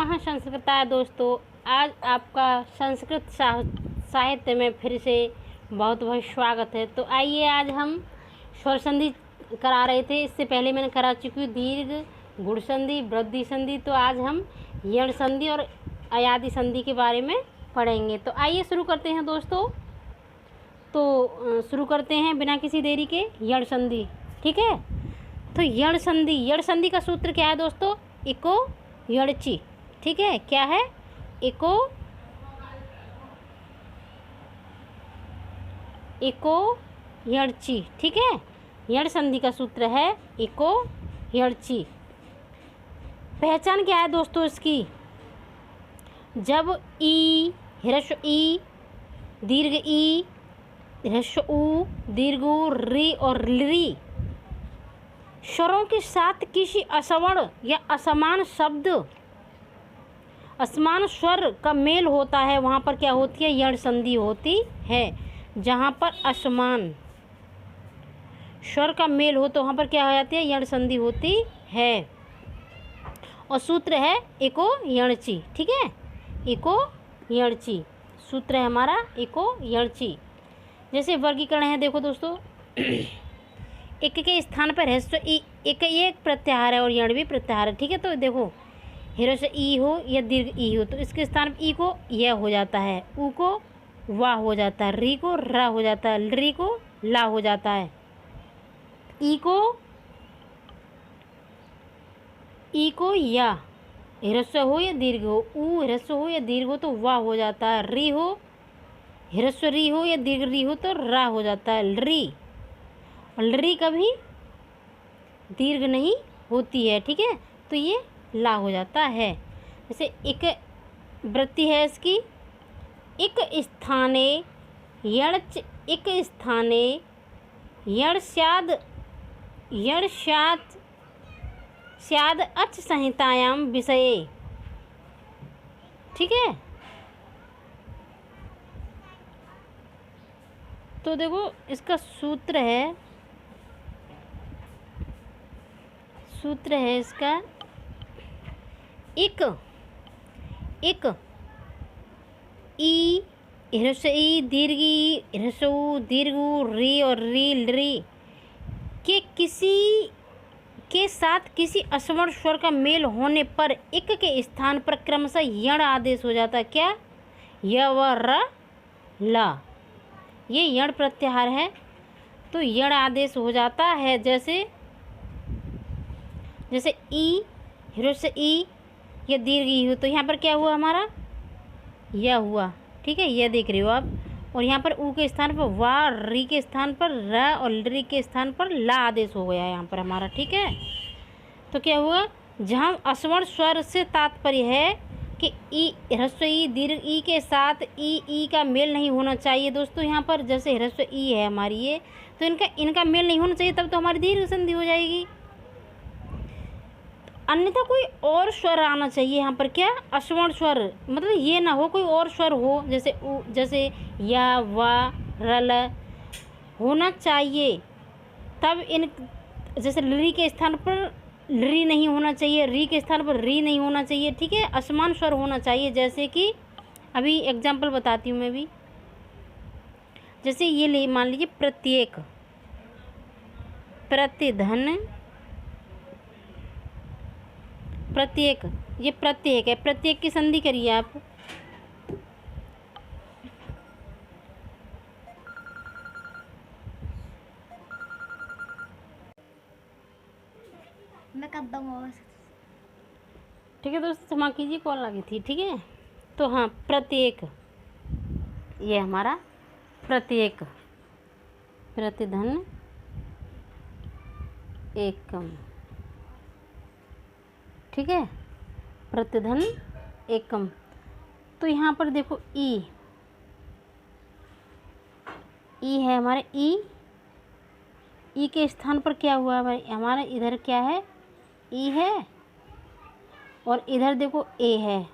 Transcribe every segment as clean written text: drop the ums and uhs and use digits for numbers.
नमः संस्कृताय दोस्तों। आज आपका संस्कृत साहित्य में फिर से बहुत बहुत स्वागत है। तो आइए, आज हम स्वर संधि करा रहे थे, इससे पहले मैंने करा चुकी हूँ दीर्घ, गुण संधि, वृद्धि संधि। तो आज हम यण संधि और अयादि संधि के बारे में पढ़ेंगे। तो आइए शुरू करते हैं दोस्तों। तो शुरू करते हैं बिना किसी देरी के यण संधि। ठीक है, तो यण संधि का सूत्र क्या है दोस्तों? इको यणची। ठीक है, क्या है? इको यणची। ठीक है, यण संधि का सूत्र है इको यणची। पहचान क्या है दोस्तों इसकी? जब ई, ह्रस्व ई, दीर्घ ई, ह्रस्व ऊ, दीर्घ ऊ, री और री स्वरों के साथ किसी असवर्ण या असमान शब्द, असमान स्वर का मेल होता है, वहाँ पर क्या होती है? यण संधि होती है। जहाँ पर असमान स्वर का मेल हो तो वहाँ पर क्या हो जाती है? यण संधि होती है। और सूत्र है इको यणची। ठीक है, इको यणची सूत्र है हमारा, इको यणची। जैसे वर्गीकरण है, देखो दोस्तों, एक के स्थान पर ह्रस्व ई, एक प्रत्याहार है और यण भी प्रत्याहार है। ठीक है, तो देखो ह्रस्व ई हो या दीर्घ ई हो तो इसके स्थान पर ई को य हो जाता है, ऊ को वा हो जाता है, री को रा हो जाता है, री को ला हो जाता है, ई को या, ह्रस्व हो या दीर्घ हो, ऊ ह्रस्व हो या दीर्घ हो तो वा हो जाता है, री हो ह्रस्व री हो या दीर्घ री हो तो रा हो जाता है, री। और री कभी दीर्घ नहीं होती है। ठीक है, तो ये ला हो जाता है। जैसे एक वृत्ति है इसकी, एक स्थाने यणच, एक स्थाने यण स्याद अच संहितायाम विषये। ठीक है, तो देखो इसका सूत्र है इसका एक ई, ह्रस्व ई, दीर्घ ई, ह्रस्व ऊ, दीर्घ ऊ, री और री के किसी के साथ किसी असवर्ण स्वर का मेल होने पर एक के स्थान पर क्रमशः यण आदेश हो जाता है। क्या? य व र ला, ये यण प्रत्याहार है तो यण आदेश हो जाता है। जैसे ई, ह्रस्व ई या दीर्घ ई हो तो यहाँ पर क्या हुआ हमारा? यह हुआ। ठीक है, यह देख रहे हो आप। और यहाँ पर ऊ के स्थान पर वा, री के स्थान पर र और री के स्थान पर ला आदेश हो गया यहाँ पर हमारा। ठीक है, तो क्या हुआ? जहाँ असवर्ण स्वर से तात्पर्य है कि ई, ह्रस्व ई, दीर्घ ई के साथ ई का मेल नहीं होना चाहिए दोस्तों। यहाँ पर जैसे ह्रस्व ई है हमारी ये, तो इनका मेल नहीं होना चाहिए, तब तो हमारी दीर्घ संधि हो जाएगी। अन्यथा कोई और स्वर आना चाहिए यहाँ पर। क्या? असवर्ण स्वर, मतलब ये ना हो कोई और स्वर हो, जैसे उ, जैसे या, वा, रल होना चाहिए। तब जैसे री के स्थान पर री नहीं होना चाहिए, री के स्थान पर री नहीं होना चाहिए। ठीक है, असमान स्वर होना चाहिए। जैसे कि अभी एग्जाम्पल बताती हूँ मैं भी। जैसे ये मान लीजिए प्रत्येक, प्रतिधन, प्रत्येक, ये प्रत्येक है, प्रत्येक की संधि करिए आप। मैं कर दूँगा। ठीक है दोस्तों, क्षमा कीजिए, कॉल लगी थी। ठीक है, तो हाँ, प्रत्येक, ये हमारा प्रत्येक, प्रतिधन एकम। ठीक है, प्रतिधन एकम। तो यहाँ पर देखो ई है हमारे, ई के स्थान पर क्या हुआ भाई? हमारा इधर क्या है? ई है और इधर देखो ए है।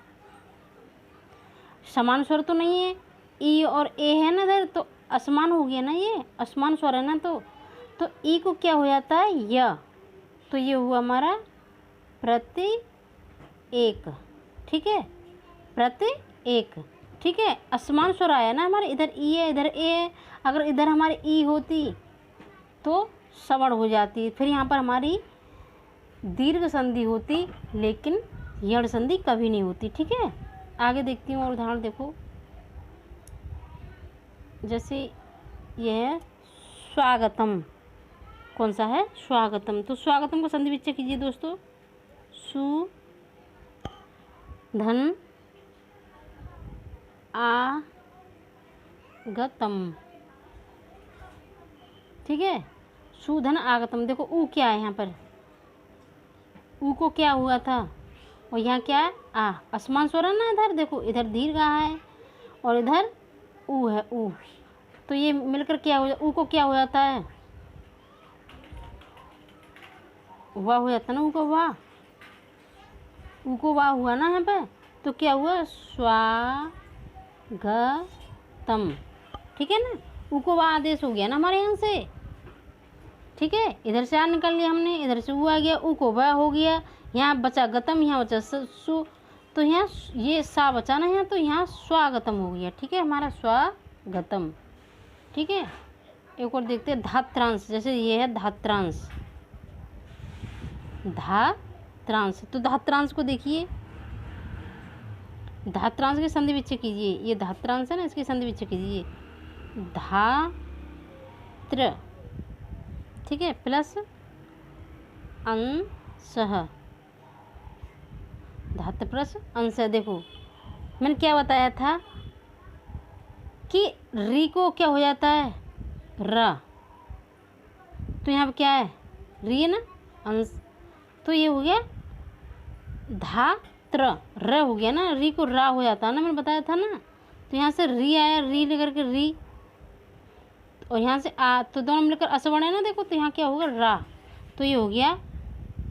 समान स्वर तो नहीं है, ई और ए है ना इधर, तो असमान हो गया ना, ये असमान स्वर है ना। तो ई को क्या हो जाता है? य। तो ये हुआ हमारा प्रत्येक। ठीक है, प्रत्येक। ठीक है, असमान स्वर आया ना हमारे, इधर ई है इधर ए है, अगर इधर हमारी ई होती तो सवर्ण हो जाती, फिर यहाँ पर हमारी दीर्घ संधि होती, लेकिन यण संधि कभी नहीं होती। ठीक है, आगे देखती हूँ और उदाहरण देखो। जैसे ये है स्वागतम, कौन सा है, स्वागतम। तो स्वागतम को संधि विच्छेद कीजिए दोस्तों, सु धन आगतम। ठीक है, सुधन आगतम। देखो ऊ क्या है यहाँ पर, ऊ को क्या हुआ था और यहाँ क्या है, आ। असमान स्वर है ना, इधर देखो, इधर दीर्घ आ है और इधर ऊ है, ऊ। तो ये मिलकर क्या हो जाता, ऊ को क्या हो जाता है, वाह हो जाता है ना, ऊ को वाह, ऊ को वाह हुआ ना यहाँ पे, तो क्या हुआ, स्वागतम। ठीक है ना, ऊ को वाह आदेश हो गया ना हमारे यहाँ से। ठीक है, इधर से आ निकल लिया हमने, इधर से ऊ आ गया, ऊ को वाह हो गया, यहाँ बचा गतम, यहाँ बचा सु, तो यहाँ ये सा बचा ना यहाँ, तो यहाँ स्वागतम हो गया। ठीक है, हमारा स्वागतम। ठीक है, एक और देखते हैं धात्रांश। जैसे ये है धात्रांश, धात्रांश। तो धात्रांश को देखिए, धात्रांश की संधि विच्छेद कीजिए, ये धात्रांश है ना, इसकी संधि विच्छेद कीजिए, धात्र। ठीक है, प्लस अंशः, धात्र प्लस अंशः। देखो मैंने क्या बताया था कि री को क्या हो जाता है, र, तो यहाँ पे क्या है, री है ना, अंश, तो ये हो गया धात्र, र हो गया ना, री को रा हो जाता है ना, मैंने बताया था ना। तो यहाँ से री आया, री लेकर के री, और यहाँ से आ, तो दोनों मिलकर असवर्ण है ना, देखो, तो यहाँ क्या होगा, रा, तो ये हो गया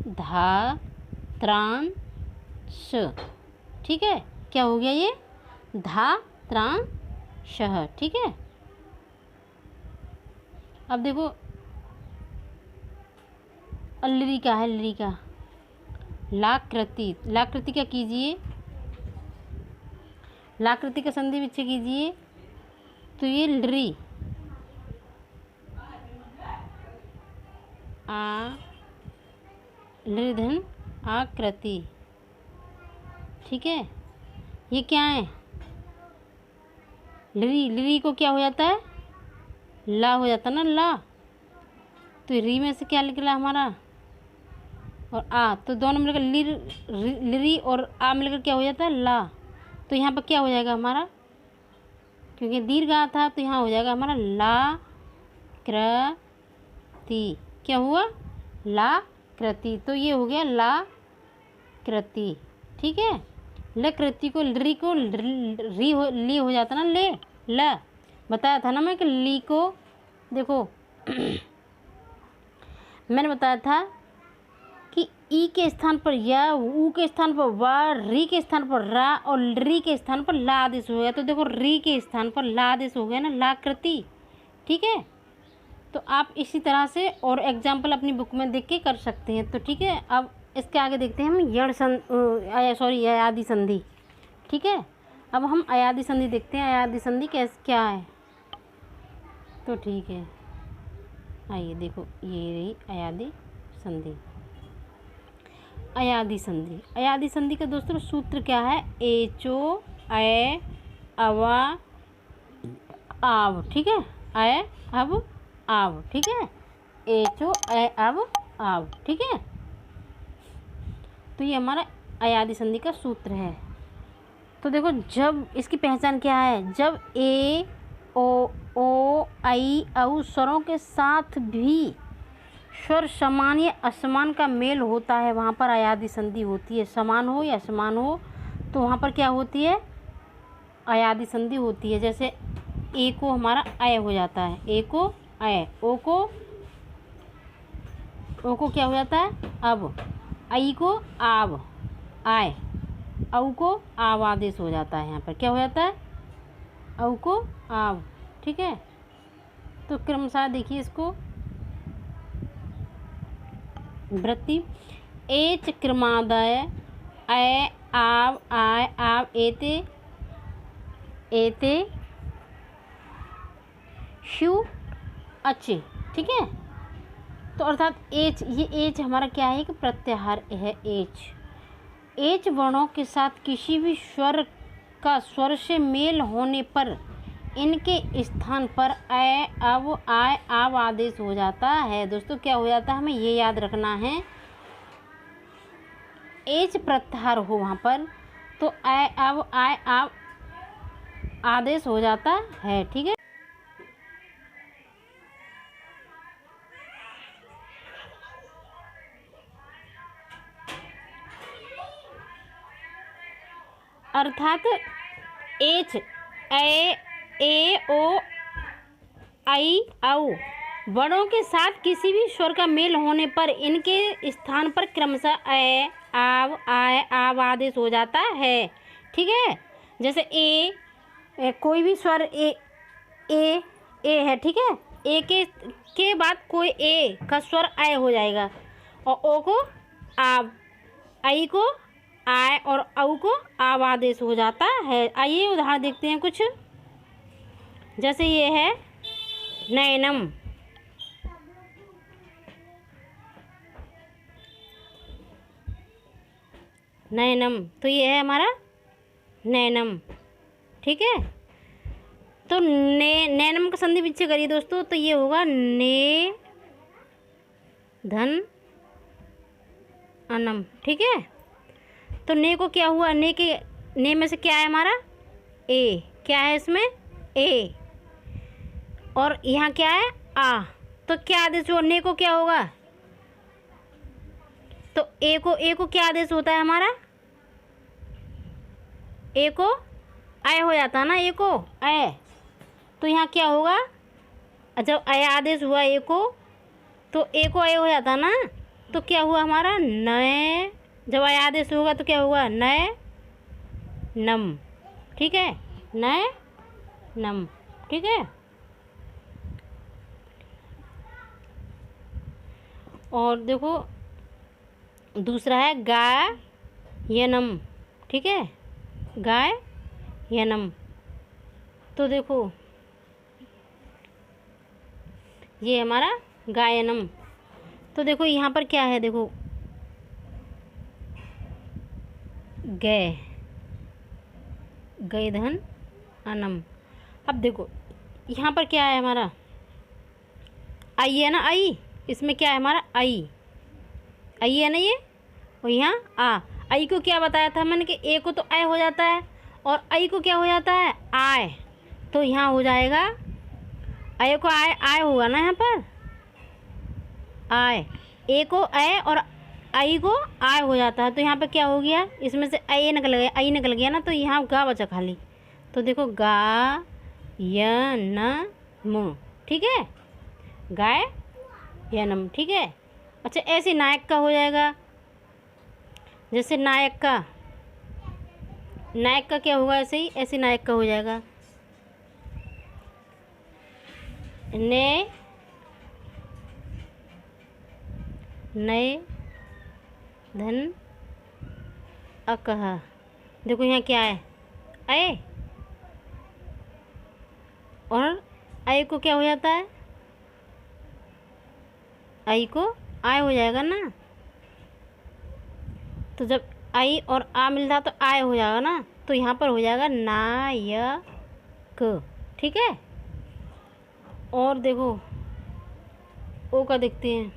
धात्रांश। ठीक है, क्या हो गया ये, धात्रांशः। ठीक है, अब देखो लिरिका है, लिरिका, लाकृति। लाकृति क्या कीजिए, लाकृति का संधि विच्छेद कीजिए, तो ये लृ, आ लृधन आकृति। ठीक है, ये क्या है, लृ, लृ को क्या हो जाता है, ला हो जाता ना, ला, तो री में से क्या निकला हमारा, और आ, तो दोनों मिलकर लिरी और आ मिलकर क्या हो जाता है, ला। तो यहाँ पर क्या हो जाएगा हमारा, क्योंकि दीर्घ आ था, तो यहाँ हो जाएगा हमारा ला कृति। क्या हुआ, ला कृति, तो ये हो गया ला कृति। ठीक है, ल कृति को री को री हो, ली हो जाता ना, ले, ल, बताया था ना मैं कि ली को, देखो मैंने बताया था कि ई के स्थान पर या, ऊ के स्थान पर वा, री के स्थान पर रा, और री के स्थान पर ला आदेश हो गया। तो देखो री के स्थान पर ला आदेश हो गया ना, लाकृति। ठीक है, तो आप इसी तरह से और एग्जाम्पल अपनी बुक में देख के कर सकते हैं। तो ठीक है, अब इसके आगे देखते हैं हम अयादि संधि। ठीक है, अब हम अयादि संधि देखते हैं, अयादि संधि कैसे क्या है। तो ठीक है, आइए देखो, ये रही अयादि संधि। अयादि संधि, अयादि संधि का दोस्तों सूत्र क्या है, एचो अय अवा आव। ठीक है, अय अब आव। ठीक है, एचो अय अब आव। ठीक है, तो ये हमारा अयादि संधि का सूत्र है। तो देखो, जब इसकी पहचान क्या है, जब ए ओ आई औ स्वरों के साथ भी स्वर समान या असमान का मेल होता है, वहाँ पर अयादि संधि होती है। समान हो या असमान हो तो वहाँ पर क्या होती है, अयादि संधि होती है। जैसे ए को हमारा अय हो जाता है, ए को अय, ओ को क्या हो जाता है, अब, आई को आव, आय, औ को आव आदेश हो जाता है। यहाँ पर क्या हो जाता है, औ को आव। ठीक है, तो क्रमशः देखिए इसको, वृत्ति एच क्रमादय अय आव आय आव एते एते शु अच्छे। ठीक है, तो अर्थात एच, ये एच हमारा क्या है कि प्रत्याहार है एच। एच वर्णों के साथ किसी भी स्वर का स्वर से मेल होने पर इनके स्थान पर अ अव आय आव आदेश हो जाता है। दोस्तों क्या हो जाता है, हमें ये याद रखना है, एच प्रत्याहार हो वहाँ पर तो अ अव आय आव आदेश हो जाता है। ठीक है, अर्थात एच ए ओ आई औ वर्णों के साथ किसी भी स्वर का मेल होने पर इनके स्थान पर क्रमशः अ आव आय आव आदेश हो जाता है। ठीक है, जैसे कोई भी स्वर ए है। ठीक है, ए के बाद कोई ए का स्वर अ हो जाएगा और ओ को आव, आई को आय और औ को आव आदेश हो जाता है। आइए उदाहरण देखते हैं कुछ, जैसे ये है नयनम। नयनम, तो ये है हमारा नैनम। ठीक है, तो नैनम का संधि विच्छेद करिए दोस्तों, तो ये होगा ने धन अनम। ठीक है, तो ने को क्या हुआ, ने में से क्या है हमारा ए, क्या है इसमें ए, और यहाँ क्या है आ, तो क्या आदेश हो, ने को क्या होगा, तो ए को क्या आदेश होता है हमारा, ए को आय हो जाता है ना, ए को आय, तो यहाँ क्या होगा, जब आय आदेश हुआ ए को तो ए को आय हो जाता ना, तो क्या हुआ हमारा नए, जब आय आदेश होगा तो क्या होगा नए नम। ठीक है, नए नम। ठीक है, और देखो दूसरा है गायनम। ठीक है, गायनम, तो देखो ये हमारा गायनम, तो देखो यहाँ पर क्या है, देखो गए गए धन अनम। अब देखो यहाँ पर क्या है हमारा आई है ना, आई, इसमें क्या है हमारा आई, आई है ना ये, और यहाँ आ, आई को क्या बताया था मैंने कि ए को तो आय हो जाता है और आई को क्या हो जाता है आय, तो यहाँ हो जाएगा आय को आय होगा ना, यहाँ पर आय, ए को आय और आई को आय हो जाता है, तो यहाँ पर क्या हो गया, इसमें से आई निकल गया, आई निकल गया ना, तो यहाँ गा बचा खाली, तो देखो गा य न म। ठीक है, गाय या नम। ठीक है, अच्छा ऐसे नायक का हो जाएगा, जैसे नायक का क्या होगा, ऐसे ही ऐसे नायक का हो जाएगा ने नए धन अकह। देखो यहाँ क्या है अय, और अय को क्या हो जाता है, आई को आय हो जाएगा ना, तो जब आई और आ मिलता तो आय हो जाएगा ना, तो यहाँ पर हो जाएगा नायक। ठीक है, और देखो ओ का देखते हैं,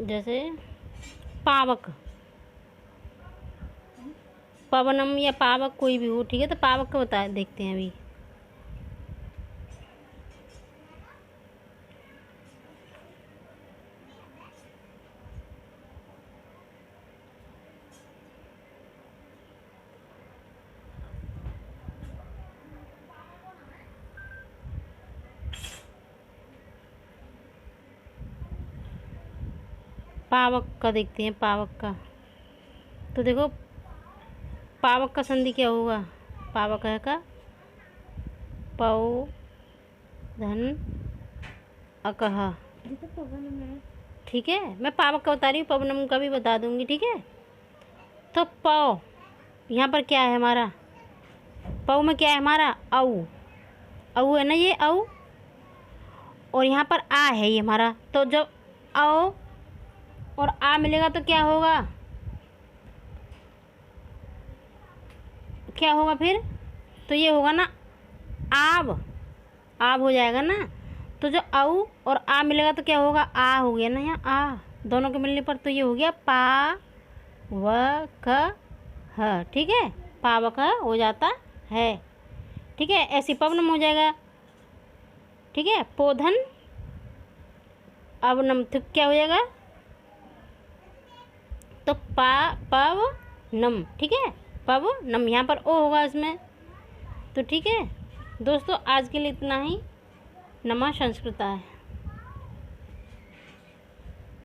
जैसे पावक, पवनम या पावक कोई भी हो। ठीक है, तो पावक का बता देखते हैं अभी, पावक का देखते हैं, पावक का, तो देखो पावक का संधि क्या होगा, पावक है का पौ धन अकह। ठीक है, मैं पावक का बता रही हूँ, पवनम का भी बता दूँगी। ठीक है, तो पौ यहाँ पर क्या है हमारा, पौ में क्या है हमारा, औ। औ है ना, ये औ, और यहाँ पर आ है ये हमारा। तो जब औ और आ मिलेगा तो क्या होगा, क्या होगा फिर, तो ये होगा ना आब, आब हो जाएगा ना। तो जो औ और आ मिलेगा तो क्या होगा, आ हो गया ना, यहाँ आ, दोनों के मिलने पर तो ये हो गया पा व क ह। ठीक है, पावक हो जाता है। ठीक है, ऐसी पवनम हो जाएगा। ठीक है, पोधन अवनम, तो क्या हो जाएगा, तो पव नम। ठीक है, पव नम, यहाँ पर ओ होगा इसमें। तो ठीक है दोस्तों, आज के लिए इतना ही। नमः संस्कृताय।